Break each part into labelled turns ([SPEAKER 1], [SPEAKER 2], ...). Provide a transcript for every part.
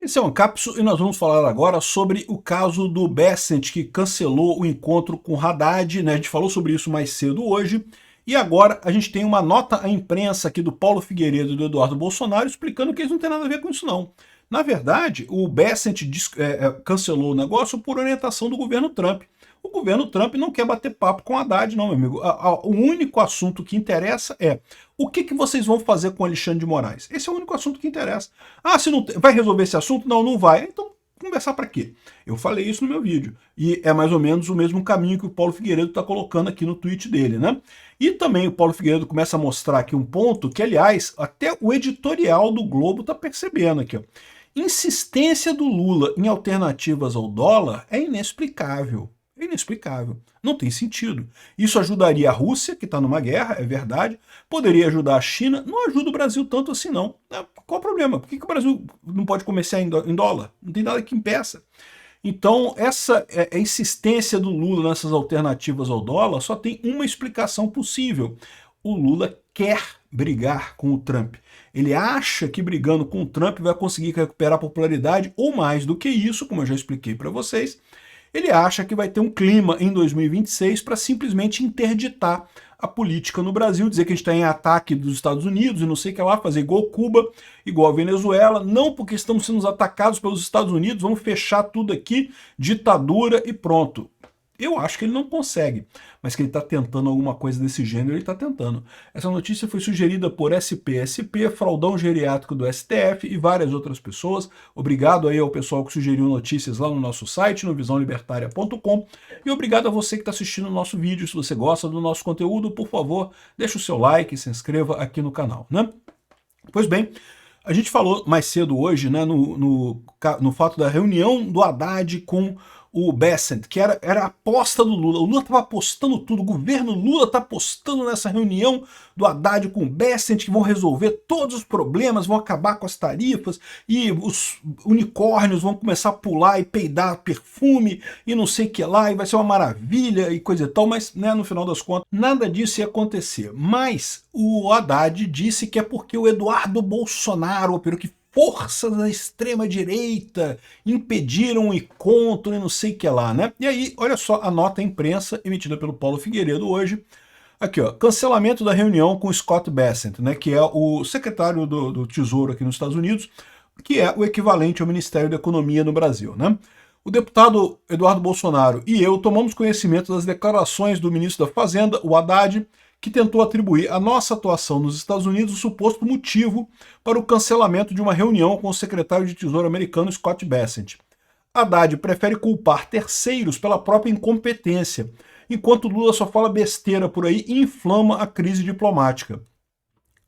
[SPEAKER 1] Esse é o Ancapso e nós vamos falar agora sobre o caso do Bessent, que cancelou o encontro com Haddad, né? A gente falou sobre isso mais cedo hoje. E agora a gente tem uma nota à imprensa aqui do Paulo Figueiredo e do Eduardo Bolsonaro explicando que eles não têm nada a ver com isso não. Na verdade, o Bessent cancelou o negócio por orientação do governo Trump. O governo Trump não quer bater papo com Haddad, não, meu amigo. O único assunto que interessa é o que vocês vão fazer com Alexandre de Moraes. Esse é o único assunto que interessa. Ah, se não vai resolver esse assunto? Não, não vai. Então, conversar para quê? Eu falei isso no meu vídeo. E é mais ou menos o mesmo caminho que o Paulo Figueiredo está colocando aqui no tweet dele, né? E também o Paulo Figueiredo começa a mostrar aqui um ponto que, aliás, até o editorial do Globo está percebendo aqui, ó. Insistência do Lula em alternativas ao dólar é inexplicável. É inexplicável. Não tem sentido. Isso ajudaria a Rússia, que está numa guerra, é verdade. Poderia ajudar a China. Não ajuda o Brasil tanto assim, não. Qual o problema? Por que o Brasil não pode comerciar em dólar? Não tem nada que impeça. Então, essa insistência do Lula nessas alternativas ao dólar só tem uma explicação possível. O Lula quer brigar com o Trump. Ele acha que brigando com o Trump vai conseguir recuperar a popularidade, ou mais do que isso, como eu já expliquei para vocês. Ele acha que vai ter um clima em 2026 para simplesmente interditar a política no Brasil, dizer que a gente está em ataque dos Estados Unidos e não sei o que lá, fazer igual Cuba, igual a Venezuela, não porque estamos sendo atacados pelos Estados Unidos, vamos fechar tudo aqui, ditadura e pronto. Eu acho que ele não consegue, mas que ele está tentando alguma coisa desse gênero, ele está tentando. Essa notícia foi sugerida por SPSP, Fraldão Geriátrico do STF e várias outras pessoas. Obrigado aí ao pessoal que sugeriu notícias lá no nosso site, no visãolibertaria.com. E obrigado a você que está assistindo o nosso vídeo. Se você gosta do nosso conteúdo, por favor, deixe o seu like e se inscreva aqui no canal, né? Pois bem, a gente falou mais cedo hoje, né, no fato da reunião do Haddad com o Bessent, que era a aposta do Lula. O Lula estava apostando tudo, o governo Lula está apostando nessa reunião do Haddad com o Bessent, que vão resolver todos os problemas, vão acabar com as tarifas, e os unicórnios vão começar a pular e peidar perfume, e não sei o que lá, e vai ser uma maravilha, e coisa e tal, mas, né, no final das contas, nada disso ia acontecer. Mas o Haddad disse que é porque o Eduardo Bolsonaro operou, que forças da extrema-direita impediram o encontro e não sei o que lá, né? E aí, olha só a nota à imprensa emitida pelo Paulo Figueiredo hoje. Aqui, ó, cancelamento da reunião com Scott Bessent, né, que é o secretário do Tesouro aqui nos Estados Unidos, que é o equivalente ao Ministério da Economia no Brasil, né? O deputado Eduardo Bolsonaro e eu tomamos conhecimento das declarações do ministro da Fazenda, o Haddad, que tentou atribuir à nossa atuação nos Estados Unidos o suposto motivo para o cancelamento de uma reunião com o secretário de Tesouro americano Scott Bessent. Haddad prefere culpar terceiros pela própria incompetência, enquanto Lula só fala besteira por aí e inflama a crise diplomática.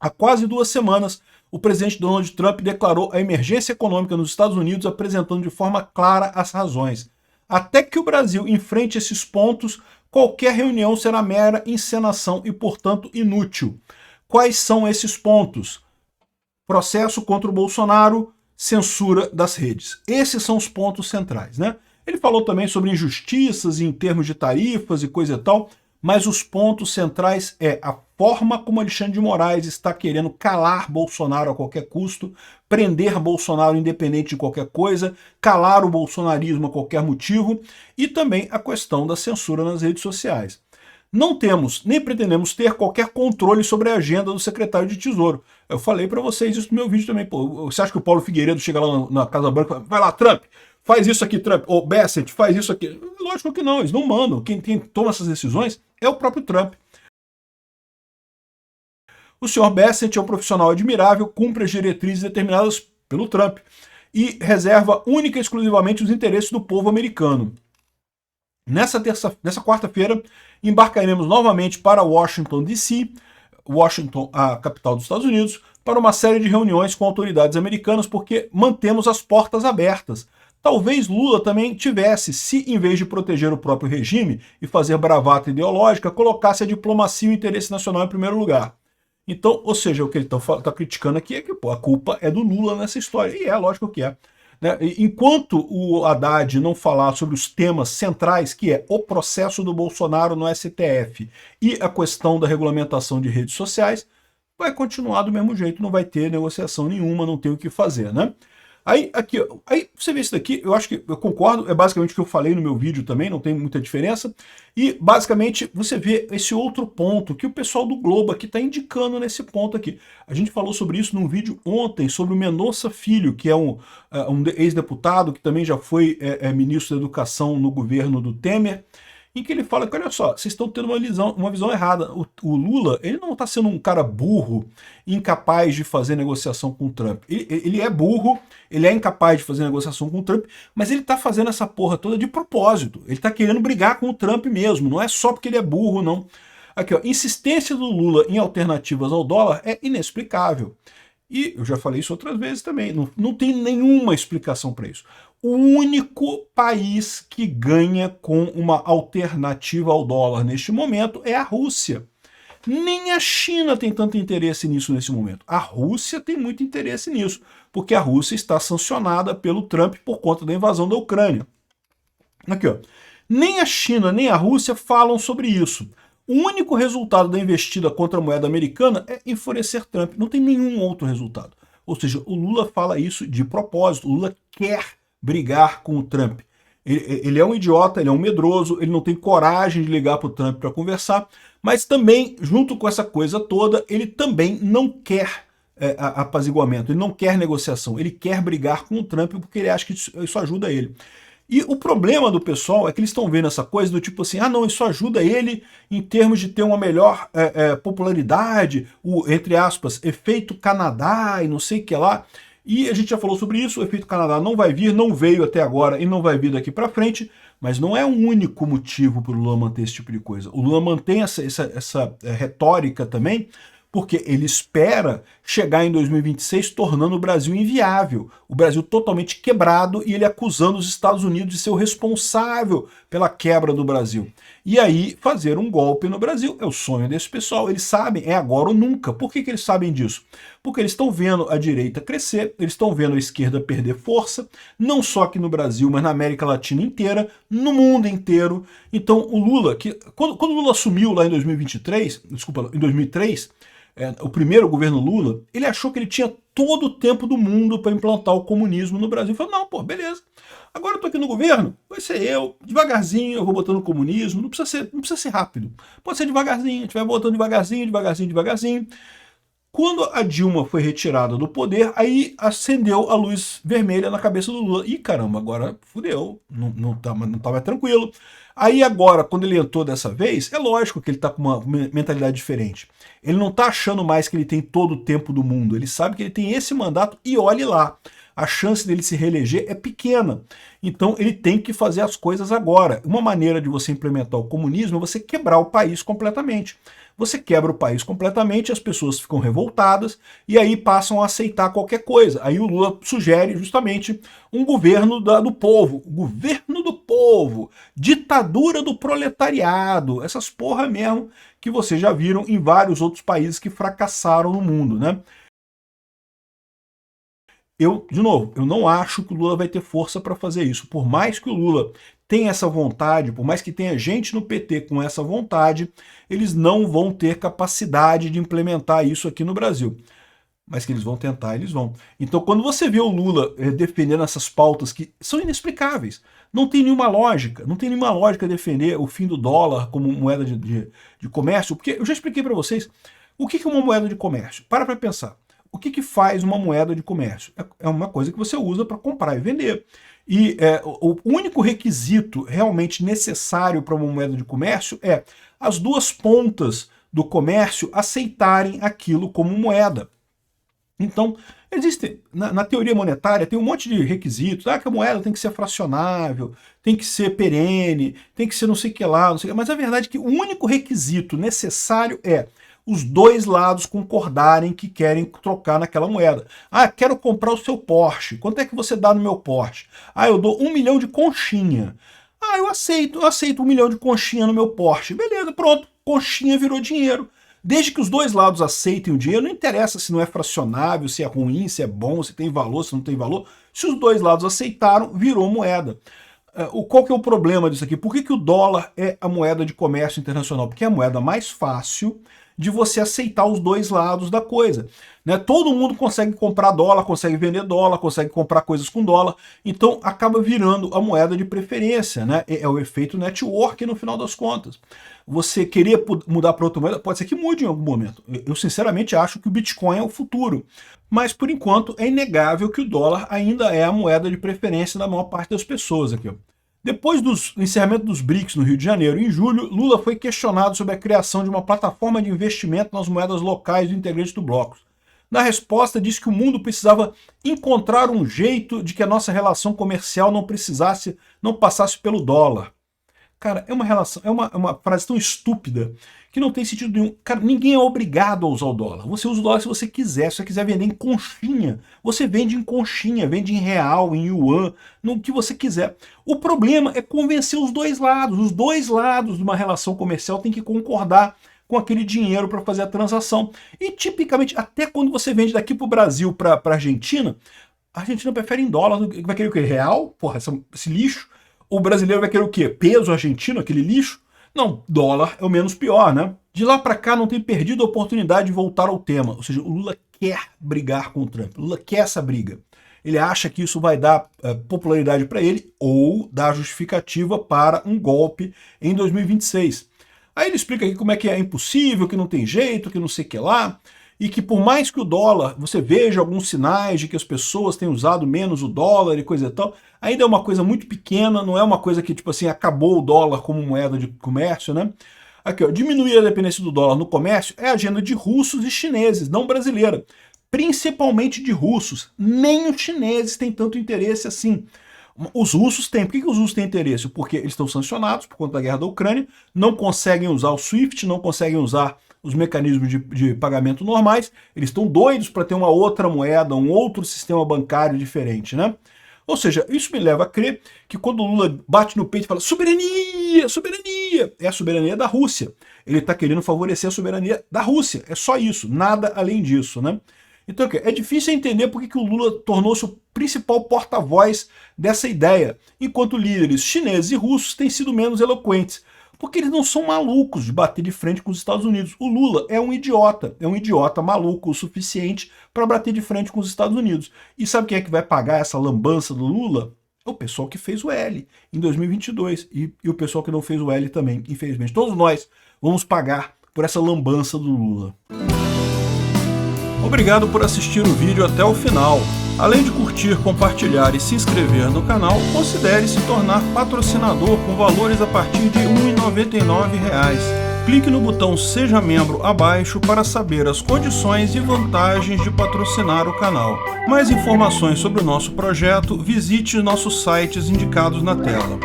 [SPEAKER 1] Há quase 2 semanas, o presidente Donald Trump declarou a emergência econômica nos Estados Unidos, apresentando de forma clara as razões. Até que o Brasil enfrente esses pontos, qualquer reunião será mera encenação e, portanto, inútil. Quais são esses pontos? Processo contra o Bolsonaro, censura das redes. Esses são os pontos centrais, né? Ele falou também sobre injustiças em termos de tarifas e coisa e tal, mas os pontos centrais é a forma como Alexandre de Moraes está querendo calar Bolsonaro a qualquer custo, prender Bolsonaro independente de qualquer coisa, calar o bolsonarismo a qualquer motivo, e também a questão da censura nas redes sociais. Não temos, nem pretendemos ter qualquer controle sobre a agenda do secretário de Tesouro. Eu falei para vocês isso no meu vídeo também. Pô, você acha que o Paulo Figueiredo chega lá na Casa Branca e fala, vai lá, Trump, faz isso aqui, Trump, ou Bessent, faz isso aqui. Lógico que não, eles não mandam. Quem toma essas decisões é o próprio Trump. O senhor Bessent é um profissional admirável, cumpre as diretrizes determinadas pelo Trump e reserva única e exclusivamente os interesses do povo americano. Nessa quarta-feira, embarcaremos novamente para Washington, D.C., Washington, a capital dos Estados Unidos, para uma série de reuniões com autoridades americanas, porque mantemos as portas abertas. Talvez Lula também tivesse, se em vez de proteger o próprio regime e fazer bravata ideológica, colocasse a diplomacia e o interesse nacional em primeiro lugar. Então, ou seja, o que ele está criticando aqui é que a culpa é do Lula nessa história. E é, lógico que é. Né? Enquanto o Haddad não falar sobre os temas centrais, que é o processo do Bolsonaro no STF e a questão da regulamentação de redes sociais, vai continuar do mesmo jeito, não vai ter negociação nenhuma, não tem o que fazer, né? Aí, aqui, ó, aí você vê isso daqui, eu acho que eu concordo, é basicamente o que eu falei no meu vídeo também, não tem muita diferença. E basicamente você vê esse outro ponto que o pessoal do Globo aqui está indicando nesse ponto aqui. A gente falou sobre isso num vídeo ontem, sobre o Mendonça Filho, que é um ex-deputado que também já foi ministro da Educação no governo do Temer, em que ele fala que, olha só, vocês estão tendo uma visão errada. O Lula, ele não está sendo um cara burro, incapaz de fazer negociação com o Trump. Ele é burro, ele é incapaz de fazer negociação com o Trump, mas ele está fazendo essa porra toda de propósito. Ele está querendo brigar com o Trump mesmo, não é só porque ele é burro, não. Aqui, ó, insistência do Lula em alternativas ao dólar é inexplicável. E eu já falei isso outras vezes também, não tem nenhuma explicação para isso. O único país que ganha com uma alternativa ao dólar neste momento é a Rússia. Nem a China tem tanto interesse nisso nesse momento. A Rússia tem muito interesse nisso, porque a Rússia está sancionada pelo Trump por conta da invasão da Ucrânia. Aqui, ó. Nem a China nem a Rússia falam sobre isso. O único resultado da investida contra a moeda americana é enfurecer Trump. Não tem nenhum outro resultado. Ou seja, o Lula fala isso de propósito. O Lula quer brigar com o Trump. Ele é um idiota, ele é um medroso, ele não tem coragem de ligar para o Trump para conversar, mas também, junto com essa coisa toda, ele também não quer apaziguamento, ele não quer negociação, ele quer brigar com o Trump porque ele acha que isso ajuda ele. E o problema do pessoal é que eles estão vendo essa coisa do tipo assim, ah não, isso ajuda ele em termos de ter uma melhor popularidade, o, entre aspas, efeito Canadá e não sei o que lá. E a gente já falou sobre isso, o efeito Canadá não vai vir, não veio até agora e não vai vir daqui para frente, mas não é o único motivo para o Lula manter esse tipo de coisa. O Lula mantém essa retórica também, porque ele espera chegar em 2026 tornando o Brasil inviável, o Brasil totalmente quebrado e ele acusando os Estados Unidos de ser o responsável pela quebra do Brasil. E aí fazer um golpe no Brasil é o sonho desse pessoal, eles sabem, é agora ou nunca. Por que eles sabem disso? Porque eles estão vendo a direita crescer, eles estão vendo a esquerda perder força, não só aqui no Brasil, mas na América Latina inteira, no mundo inteiro. Então o Lula, quando o Lula assumiu lá em 2023, desculpa, em 2003, o primeiro governo Lula, ele achou que ele tinha todo o tempo do mundo para implantar o comunismo no Brasil. Ele falou, não, pô, beleza. Agora eu tô aqui no governo, vai ser eu, devagarzinho, eu vou botando o comunismo, não precisa ser rápido. Pode ser devagarzinho, a gente vai botando devagarzinho, devagarzinho, devagarzinho. Quando a Dilma foi retirada do poder, aí acendeu a luz vermelha na cabeça do Lula. Ih, caramba, agora fudeu, não tá mais tranquilo. Aí agora, quando ele entrou dessa vez, é lógico que ele tá com uma mentalidade diferente. Ele não tá achando mais que ele tem todo o tempo do mundo, ele sabe que ele tem esse mandato e olhe lá. A chance dele se reeleger é pequena. Então ele tem que fazer as coisas agora. Uma maneira de você implementar o comunismo é você quebrar o país completamente. Você quebra o país completamente, as pessoas ficam revoltadas e aí passam a aceitar qualquer coisa. Aí o Lula sugere justamente um governo do povo, governo do povo, ditadura do proletariado, essas porra mesmo que vocês já viram em vários outros países que fracassaram no mundo, né? De novo, eu não acho que o Lula vai ter força para fazer isso. Por mais que o Lula tenha essa vontade, por mais que tenha gente no PT com essa vontade, eles não vão ter capacidade de implementar isso aqui no Brasil. Mas que eles vão tentar, eles vão. Então, quando você vê o Lula defendendo essas pautas que são inexplicáveis, não tem nenhuma lógica, não tem nenhuma lógica defender o fim do dólar como moeda de comércio, porque eu já expliquei para vocês o que é uma moeda de comércio. Para pensar. O que faz uma moeda de comércio? É uma coisa que você usa para comprar e vender. E o único requisito realmente necessário para uma moeda de comércio é as duas pontas do comércio aceitarem aquilo como moeda. Então, existe, na teoria monetária, tem um monte de requisitos, que a moeda tem que ser fracionável, tem que ser perene, tem que ser não sei o que lá, não sei o que, mas a verdade é que o único requisito necessário é os dois lados concordarem que querem trocar naquela moeda. Ah, quero comprar o seu Porsche. Quanto é que você dá no meu Porsche? Ah, eu dou 1 milhão de conchinha. Ah, eu aceito 1 milhão de conchinha no meu Porsche. Beleza, pronto, conchinha virou dinheiro. Desde que os dois lados aceitem o dinheiro, não interessa se não é fracionável, se é ruim, se é bom, se tem valor, se não tem valor. Se os dois lados aceitaram, virou moeda. Qual que é o problema disso aqui? Por que o dólar é a moeda de comércio internacional? Porque é a moeda mais fácil de você aceitar os dois lados da coisa. Né? Todo mundo consegue comprar dólar, consegue vender dólar, consegue comprar coisas com dólar, então acaba virando a moeda de preferência, né? É o efeito network no final das contas. Você querer mudar para outra moeda, pode ser que mude em algum momento. Eu sinceramente acho que o Bitcoin é o futuro, mas por enquanto é inegável que o dólar ainda é a moeda de preferência da maior parte das pessoas aqui. Depois do encerramento dos BRICS no Rio de Janeiro, em julho, Lula foi questionado sobre a criação de uma plataforma de investimento nas moedas locais do integrante do bloco. Na resposta, disse que o mundo precisava encontrar um jeito de que a nossa relação comercial não passasse pelo dólar. Cara, é uma frase tão estúpida que não tem sentido nenhum. Cara, ninguém é obrigado a usar o dólar. Você usa o dólar se você quiser. Se você quiser vender em conchinha, você vende em conchinha, vende em real, em yuan, no que você quiser. O problema é convencer os dois lados. Os dois lados de uma relação comercial têm que concordar com aquele dinheiro para fazer a transação. E tipicamente, até quando você vende daqui para o Brasil, para a Argentina prefere em dólar, vai querer o quê? Real? Porra, esse lixo. O brasileiro vai querer o quê? Peso argentino, aquele lixo? Não, dólar é o menos pior, né? De lá para cá não tem perdido a oportunidade de voltar ao tema. Ou seja, o Lula quer brigar com o Trump. O Lula quer essa briga. Ele acha que isso vai dar popularidade para ele ou dar justificativa para um golpe em 2026. Aí ele explica aqui como é que é impossível, que não tem jeito, que não sei o que lá, e que por mais que o dólar, você veja alguns sinais de que as pessoas têm usado menos o dólar e coisa e tal, ainda é uma coisa muito pequena, não é uma coisa que, tipo assim, acabou o dólar como moeda de comércio, né? Aqui, ó, diminuir a dependência do dólar no comércio é a agenda de russos e chineses, não brasileira. Principalmente de russos. Nem os chineses têm tanto interesse assim. Os russos têm. Por que os russos têm interesse? Porque eles estão sancionados por conta da guerra da Ucrânia, não conseguem usar o SWIFT, não conseguem usar os mecanismos de pagamento normais, eles estão doidos para ter uma outra moeda, um outro sistema bancário diferente, né? Ou seja, isso me leva a crer que quando o Lula bate no peito e fala soberania, soberania, é a soberania da Rússia. Ele está querendo favorecer a soberania da Rússia. É só isso, nada além disso, né? Então, é difícil entender por que o Lula tornou-se o principal porta-voz dessa ideia, enquanto líderes chineses e russos têm sido menos eloquentes. Porque eles não são malucos de bater de frente com os Estados Unidos. O Lula é um idiota maluco o suficiente para bater de frente com os Estados Unidos. E sabe quem é que vai pagar essa lambança do Lula? É o pessoal que fez o L em 2022 e o pessoal que não fez o L também, infelizmente. Todos nós vamos pagar por essa lambança do Lula. Obrigado por assistir o vídeo até o final. Além de curtir, compartilhar e se inscrever no canal, considere se tornar patrocinador com valores a partir de R$ 1,99. Clique no botão Seja Membro abaixo para saber as condições e vantagens de patrocinar o canal. Mais informações sobre o nosso projeto, visite nossos sites indicados na tela.